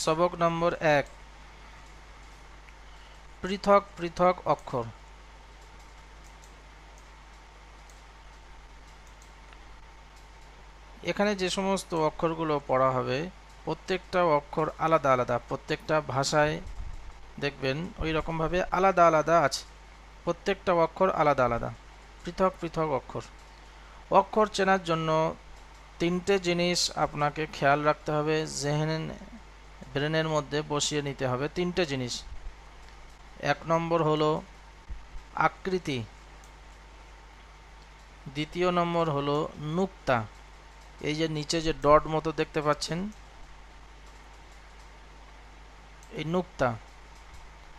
সবক নম্বর 1, পৃথক পৃথক অক্ষর। এখানে যে সমস্ত অক্ষরগুলো পড়া হবে প্রত্যেকটা অক্ষর আলাদা আলাদা, প্রত্যেকটা ভাষায় দেখবেন ওই রকম ভাবে আলাদা আলাদা আছে, প্রত্যেকটা অক্ষর আলাদা আলাদা, পৃথক পৃথক অক্ষর। অক্ষর চেনার জন্য তিনটে জিনিস আপনাকে খেয়াল রাখতে হবে, ব্রেনের মধ্যে বসিয়ে নিতে হবে তিনটে জিনিস। 1 নম্বর হলো আকৃতি, দ্বিতীয় নম্বর হলো নুক্তা, এই যে নিচে যে ডট মতো দেখতে পাচ্ছেন এই নুক্তা,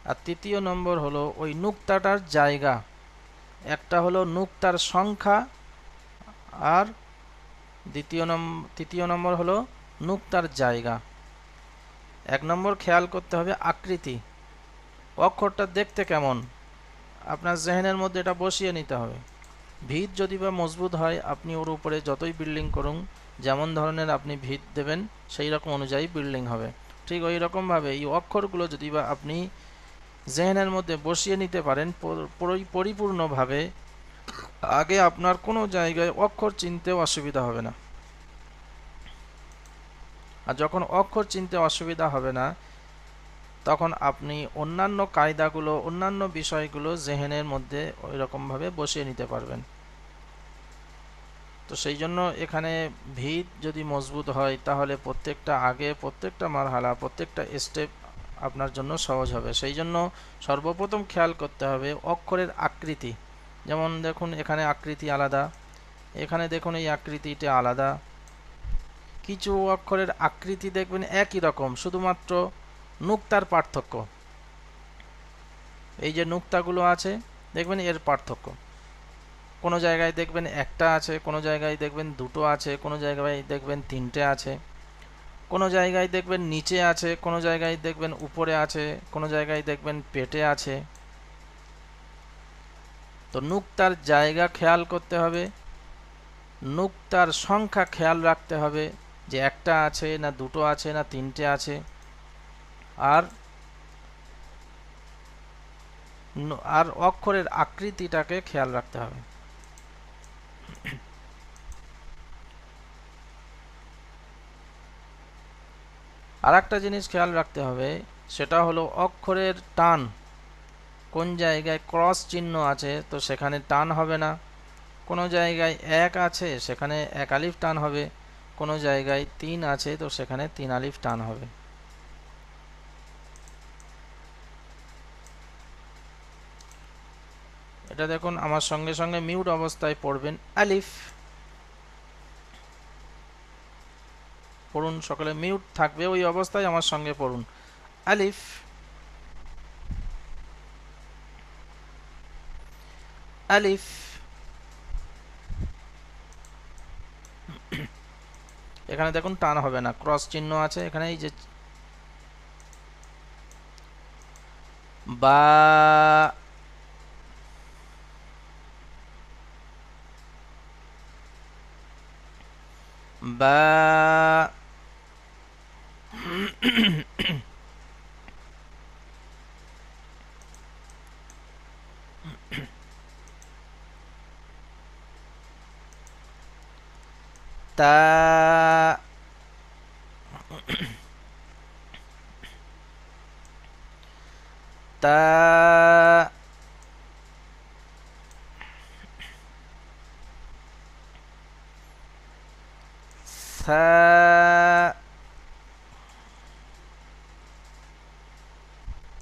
আর তৃতীয় নম্বর হলো ওই নুক্তাটার জায়গা। একটা হলো নুক্তার সংখ্যা, আর তৃতীয় নম্বর হলো নুক্তার জায়গা। 1 নম্বর খেয়াল করতে হবে আকৃতি, অক্ষরটা দেখতে কেমন আপনার জেহেনের মধ্যে এটা বসিয়ে নিতে হবে। ভিত যদি বা মজবুত হয়, আপনি ওর উপরে যতই বিল্ডিং করুন, যেমন ধরনের আপনি ভিত দেবেন সেই রকম অনুযায়ী বিল্ডিং হবে। ঠিক ওই রকমভাবে এই অক্ষরগুলো যদি বা আপনি জেহেনের মধ্যে বসিয়ে নিতে পারেন পরিপূর্ণভাবে, আগে আপনার কোনো জায়গায় অক্ষর চিনতে অসুবিধা হবে না। আর যখন অক্ষর চিনতে অসুবিধা হবে না, তখন আপনি অন্যান্য কায়দাগুলো, অন্যান্য বিষয়গুলো জেহেনের মধ্যে ওই রকমভাবে বসিয়ে নিতে পারবেন। তো সেই জন্য এখানে ভিত যদি মজবুত হয়, তাহলে প্রত্যেকটা মারহালা, প্রত্যেকটা স্টেপ আপনার জন্য সহজ হবে। সেই জন্য সর্বপ্রথম খেয়াল করতে হবে অক্ষরের আকৃতি। যেমন দেখুন এখানে আকৃতি আলাদা, এখানে দেখুন এই আকৃতিটা আলাদা। কিছু অক্ষরের আকৃতি দেখবেন একই রকম, শুধুমাত্র নুক্তার পার্থক্য। এই যে নুক্তাগুলো আছে দেখবেন এর পার্থক্য, কোনো জায়গায় দেখবেন একটা আছে, কোনো জায়গায় দেখবেন দুটো আছে, কোনো জায়গায় দেখবেন তিনটে আছে, কোনো জায়গায় দেখবেন নিচে আছে, কোনো জায়গায় দেখবেন উপরে আছে, কোনো জায়গায় দেখবেন পেটে আছে। তো নুক্তার জায়গা খেয়াল করতে হবে, নুক্তার সংখ্যা খেয়াল রাখতে হবে যে একটা আছে না দুটো আছে না তিনটে আছে, আর অক্ষরের আকৃতিটাকে খেয়াল রাখতে হবে। আর একটা জিনিস খেয়াল রাখতে হবে, সেটা হলো অক্ষরের টান। কোন জায়গায় ক্রস চিহ্ন আছে তো সেখানে টান হবে না, কোনো জায়গায় 1 আছে সেখানে 1 আলিফ টান হবে, কোনো জায়গায় 3 আছে তো সেখানে 3 আলিফ টান হবে। এটা দেখুন আমার সঙ্গে সঙ্গে মিউট অবস্থায় পড়বেন আলিফ, পড়ুন সকলে, মিউট থাকবে ওই অবস্থায় আমার সঙ্গে পড়ুন আলিফ, আলিফ। এখানে দেখুন টান হবে না, ক্রস চিহ্ন আছে এখানে, এই যে বা, বা, তা, তা, সা,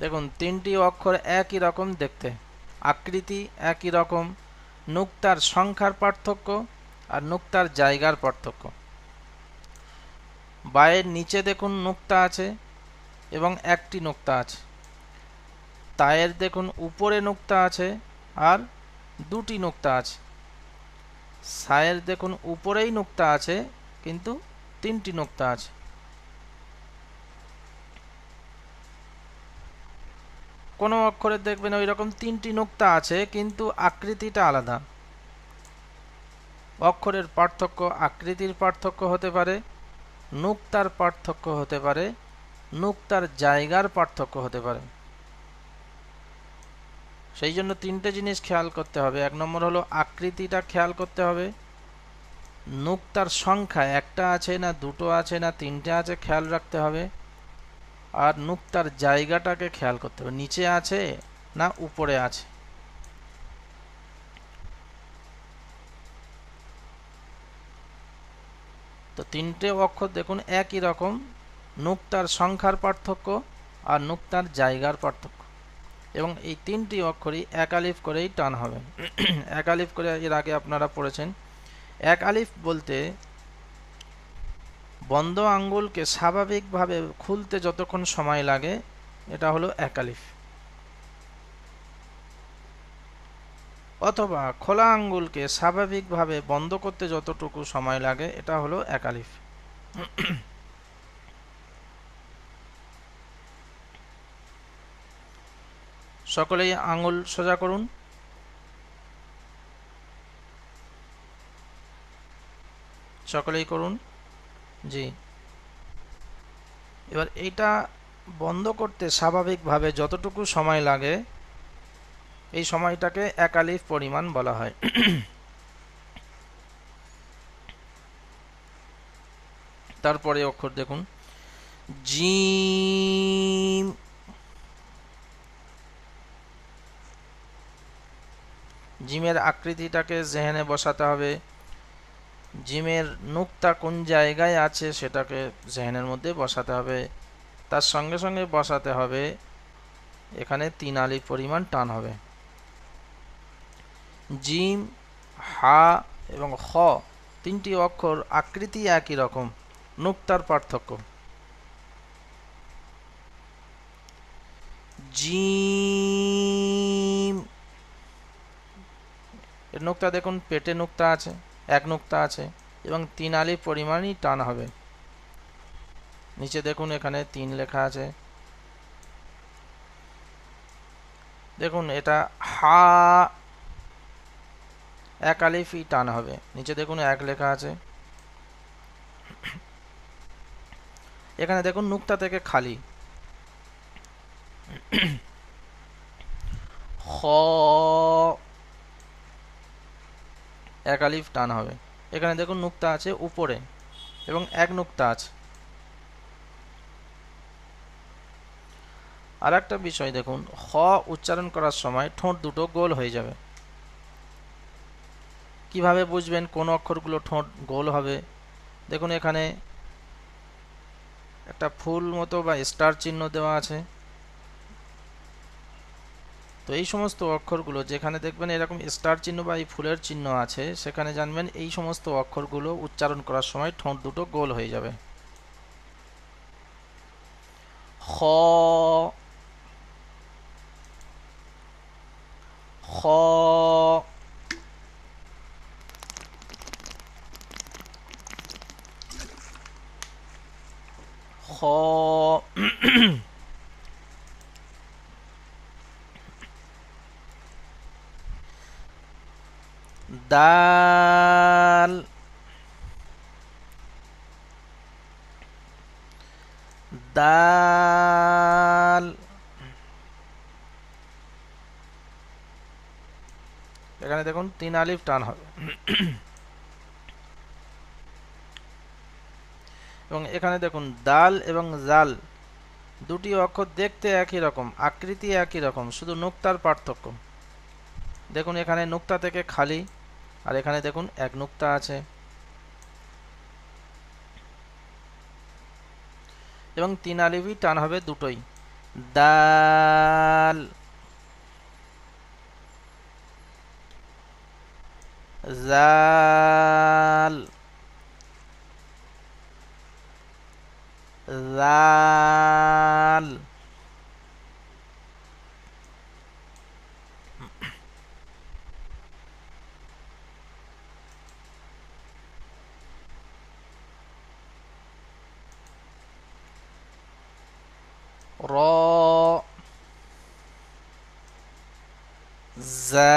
দেখুন তিনটি অক্ষর একই রকম দেখতে, আকৃতি একই রকম, নুক্তার সংখ্যার পার্থক্য আর নুক্তার জায়গার পার্থক্য। বায়ের নিচে দেখুন নুক্তা আছে এবং একটি নুক্তা আছে, তায়ের দেখুন উপরে নুক্তা আছে আর দুটি নুক্তা আছে, সায়ের দেখুন উপরেই নুক্তা আছে কিন্তু তিনটি নুক্তা আছে। কোনো অক্ষরে দেখবেন ওই রকম তিনটি নুক্তা আছে কিন্তু আকৃতিটা আলাদা। অক্ষরের পার্থক্য আকৃতির পার্থক্য হতে পারে, নুক্তার পার্থক্য হতে পারে, নুক্তার জায়গার পার্থক্য হতে পারে। সেই জন্য তিনটে জিনিস খেয়াল করতে হবে। এক নম্বর হলো আকৃতিটা খেয়াল করতে হবে, নুক্তার সংখ্যা একটা আছে না দুটো আছে না তিনটে আছে খেয়াল রাখতে হবে, আর নুক্তার জায়গাটাকে খেয়াল করতে হবে, নিচে আছে না উপরে আছে। তো তিনটে অক্ষর দেখুন একই রকম, নুক্তার সংখ্যার পার্থক্য আর নুক্তার জায়গার পার্থক্য, এবং এই তিনটি অক্ষরই এক আলিফ করেই টান হবে। এক আলিফ করে এর আগে আপনারা পড়েছেন। এক আলিফ বলতে বন্ধ আঙ্গুলকে স্বাভাবিকভাবে খুলতে যতক্ষণ সময় লাগে এটা হলো এক আলিফ, অথবা খোলা আঙ্গুলকে স্বাভাবিকভাবে বন্ধ করতে যতটুকু সময় লাগে এটা হলো এক আলিফ। সকলেই আঙ্গুল সোজা করুন। সকলেই করুন। জি, এবার এইটা বন্ধ করতে স্বাভাবিকভাবে যতটুকু সময় লাগে এই সময়টাকে এক আলিফ পরিমাণ বলা হয়। তারপরে অক্ষর দেখুন জিম, জিমের আকৃতিটাকে জেহেনে বসাতে হবে, জিমের নুক্তা কোন জায়গায় আছে সেটাকে জেহেনের মধ্যে বসাতে হবে, তার সঙ্গে সঙ্গে বসাতে হবে এখানে তিন আলিফ পরিমাণ টান হবে। জিম, হা এবং খ তিনটি অক্ষর আকৃতি একই রকম, নুক্তার পার্থক্য। জিম এর নুক্তা দেখুন পেটে নুক্তা আছে, এক নুক্তা আছে এবং তিন আলিফ পরিমাণই টান হবে। নিচে দেখুন এখানে 3 লেখা আছে। দেখুন এটা হা, এক আলিফই টান হবে। নিচে দেখুন 1 লেখা আছে। এখানে দেখুন নুক্তা থেকে খালি। খ, এক আলিফ টান হবে। এখানে দেখুন নুক্তা আছে উপরে এবং 1 নুক্তা আছে। আর একটা বিষয় দেখুন, খ উচ্চারণ করার সময় ঠোঁট দুটো গোল হয়ে যাবে। কিভাবে বুঝবেন কোন অক্ষরগুলো ঠোঁট গোল হবে? দেখুন এখানে একটা ফুল মতো বা স্টার চিহ্ন দেওয়া আছে। তো এই সমস্ত অক্ষরগুলো যেখানে দেখবেন এরকম স্টার চিহ্ন বা এই ফুলের চিহ্ন আছে সেখানে জানবেন এই সমস্ত অক্ষরগুলো উচ্চারণ করার সময় ঠোঁট দুটো গোল হয়ে যাবে। খ, খ, খ, দাল, দাল, এখানে দেখুন 3 আলিফ টান হবে। এবং এখানে দেখুন দাল এবং জাল দুটি অক্ষর দেখতে একই রকম, আকৃতি একই রকম, শুধু নুক্তার পার্থক্য। দেখুন এখানে নুক্তা থেকে খালি আর এখানে দেখুন 1 নুক্তা আছে এবং 3 আলিফই টান হবে দুটোই। দাল, জাল, জাল, র, জা,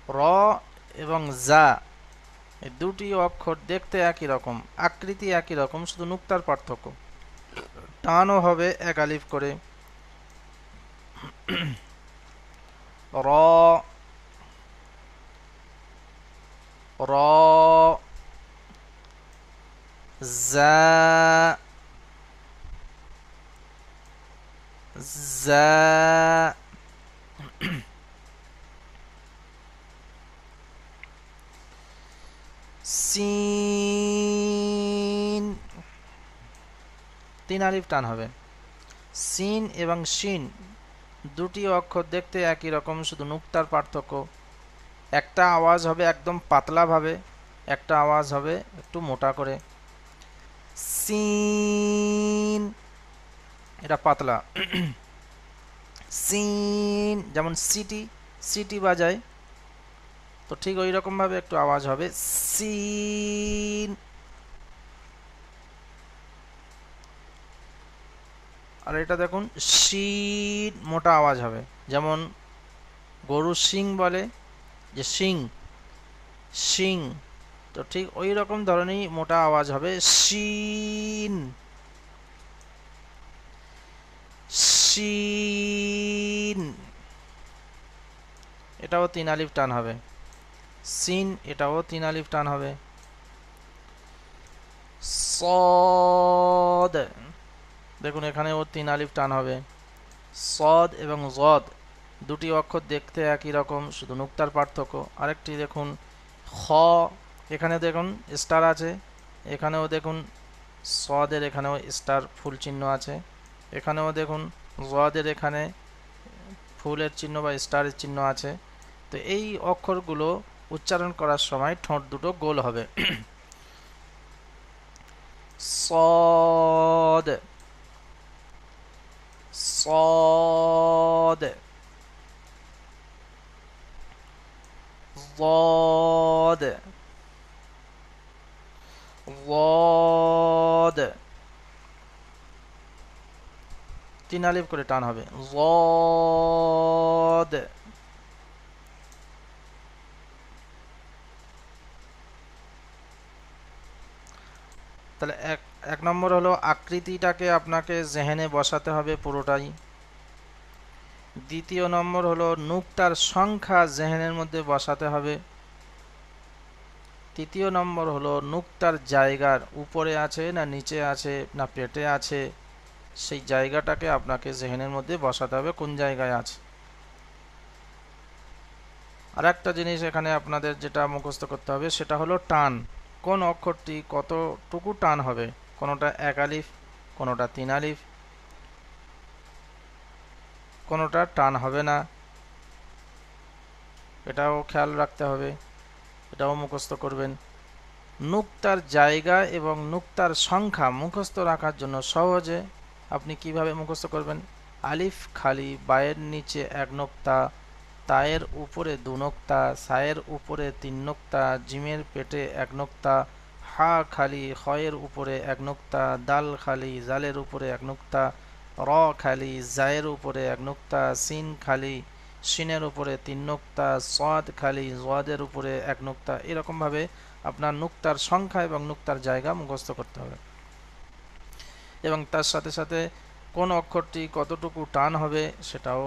র এবং জা এই দুটি অক্ষর দেখতে একই রকম, আকৃতি একই রকম, শুধু নুক্তার পার্থক্য। টানও হবে এক আলিফ করে। র র জা জা সিন, 3 আলিফ টান হবে। সিন এবং শিন দুটি অক্ষর দেখতে একই রকম, শুধু নুক্তার পার্থক্য। একটা আওয়াজ হবে একদম পাতলা ভাবে, একটা আওয়াজ হবে একটু মোটা করে। সিন এটা পাতলা। সিন যেমন সিটি, সিটি বাজায়, তো ঠিক ওই রকম ভাবে একটু আওয়াজ হবে সিন। আর এটা দেখুন শিন, মোটা আওয়াজ হবে, যেমন গরু শিং বলে যে শিং শিং, তো ঠিক ওই রকম ধরনেরই মোটা আওয়াজ হবে শিন শিন। এটাও 3 আলিফ টান হবে। সিন এটাও 3 আলিফ টান হবে। সদ দেখুন এখানেও 3 আলিফ টান হবে। সদ এবং জদ দুটি অক্ষর দেখতে একই রকম, শুধু নুক্তার পার্থক্য। আরেকটি দেখুন খ, এখানে দেখুন স্টার আছে, এখানেও দেখুন সদের এখানেও স্টার ফুল চিহ্ন আছে, এখানেও দেখুন জদের এখানে ফুলের চিহ্ন বা স্টারের চিহ্ন আছে। তো এই অক্ষরগুলো উচ্চারণ করার সময় ঠোঁট দুটো গোল হবে। সদ সদ ضاد ضاد 3 আলিফ করে টান হবে ضاد। তাহলে এক নম্বর হলো আকৃতিটাকে আপনাকে জেহেনে বসাতে হবে পুরোটাই। দ্বিতীয় নম্বর হলো নুক্তার সংখ্যা জেহেনের মধ্যে বসাতে হবে। তৃতীয় নম্বর হলো নুক্তার জায়গার উপরে আছে না নিচে আছে না পেটে আছে, সেই জায়গাটাকে আপনাকে জেহেনের মধ্যে বসাতে হবে কোন জায়গায় আছে। আর একটা জিনিস এখানে আপনাদের যেটা মুখস্থ করতে হবে সেটা হলো টান, কোন অক্ষরটি কতটুকু টান হবে, কোনোটা 1 আলিফ, কোনোটা 3 আলিফ, কোনোটা টান হবে না, এটাও খেয়াল রাখতে হবে, এটাও মুখস্থ করবেন। নুক্তার জায়গা এবং নুক্তার সংখ্যা মুখস্থ রাখার জন্য সহজে আপনি কিভাবে মুখস্থ করবেন, আলিফ খালি বায়ের নিচে 1 নুক্তা, তায়ের উপরে 2 নুক্তা, সায়ের উপরে 3 নুক্তা, জিমের পেটে 1 নুক্তা, হা খালি খয়ের উপরে 1 নুক্তা, দাল খালি জালের উপরে 1 নুক্তা, র খালি জায়ের উপরে 1 নুক্তা, সিন খালি সিনের উপরে 3 নুক্তা, সদ খালি জদের উপরে 1 নুক্তা। এরকম ভাবে আপনার নুক্তার সংখ্যা এবং নুক্তার জায়গা মুখস্থ করতে হবে, এবং তার সাথে সাথে কোন অক্ষরটি কতটুকু টান হবে সেটাও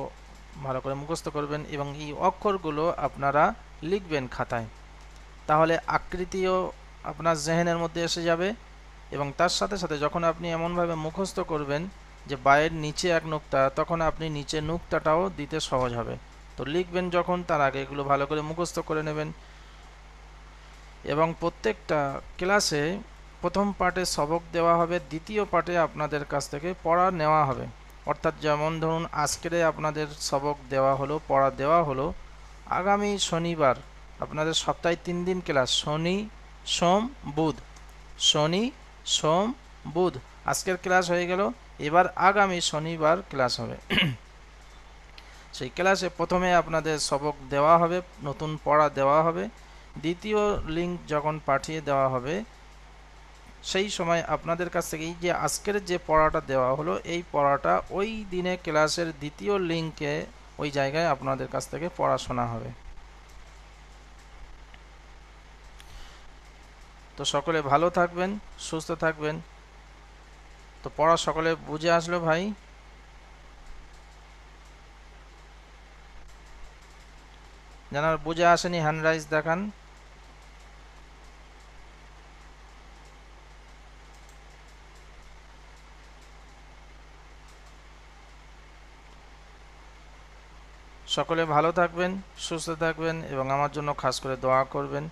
ভালো করে মুখস্থ করবেন, এবং এই অক্ষরগুলো আপনারা লিখবেন খাতায়, তাহলে আকৃতিও আপনার জেহেনের মধ্যে এসে যাবে। এবং তার সাথে সাথে যখন আপনি এমনভাবে মুখস্থ করবেন যে বায়ের নিচে 1 নুক্তা, তখন আপনি নিচে নুক্তাটাও দিতে সহজ হবে। তো লিখবেন যখন, তার আগে এগুলো ভালো করে মুখস্থ করে নেবেন। এবং প্রত্যেকটা ক্লাসে প্রথম পার্টে সবক দেওয়া হবে, দ্বিতীয় পার্টে আপনাদের কাছ থেকে পড়া নেওয়া হবে। অর্থাৎ যেমন ধরুন আজকের আপনাদের সবক দেওয়া হলো, পড়া দেওয়া হলো, আগামী শনিবার আপনাদের সপ্তাহে 3 দিন ক্লাস, শনি সোম বুধ, শনি সোম বুধ আজকের ক্লাস হয়ে গেল। এবার আগামী শনিবার ক্লাস হবে। সেই ক্লাসে প্রথমে আপনাদের সবক দেওয়া হবে, নতুন পড়া দেওয়া হবে, দ্বিতীয় লিঙ্ক যখন পাঠিয়ে দেওয়া হবে সেই সময় আপনাদের কাছ থেকে এই যে আজকের যে পড়াটা দেওয়া হলো, এই পড়াটা ওই দিনে ক্লাসের দ্বিতীয় লিঙ্কে ওই জায়গায় আপনাদের কাছ থেকে পড়াশোনা হবে। তো সকলে ভালো থাকবেন, সুস্থ থাকবেন। তো পড়া সকলে বুঝে আসলো ভাই? যারা বুঝে আসেনি হ্যান্ড রাইজ দেখান। সকলে ভালো থাকবেন, সুস্থ থাকবেন এবং আমার জন্য খাস করে দোয়া করবেন।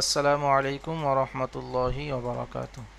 আসসালামু আলাইকুম ওয়া রাহমাতুল্লাহি ওয়া বারাকাতুহু।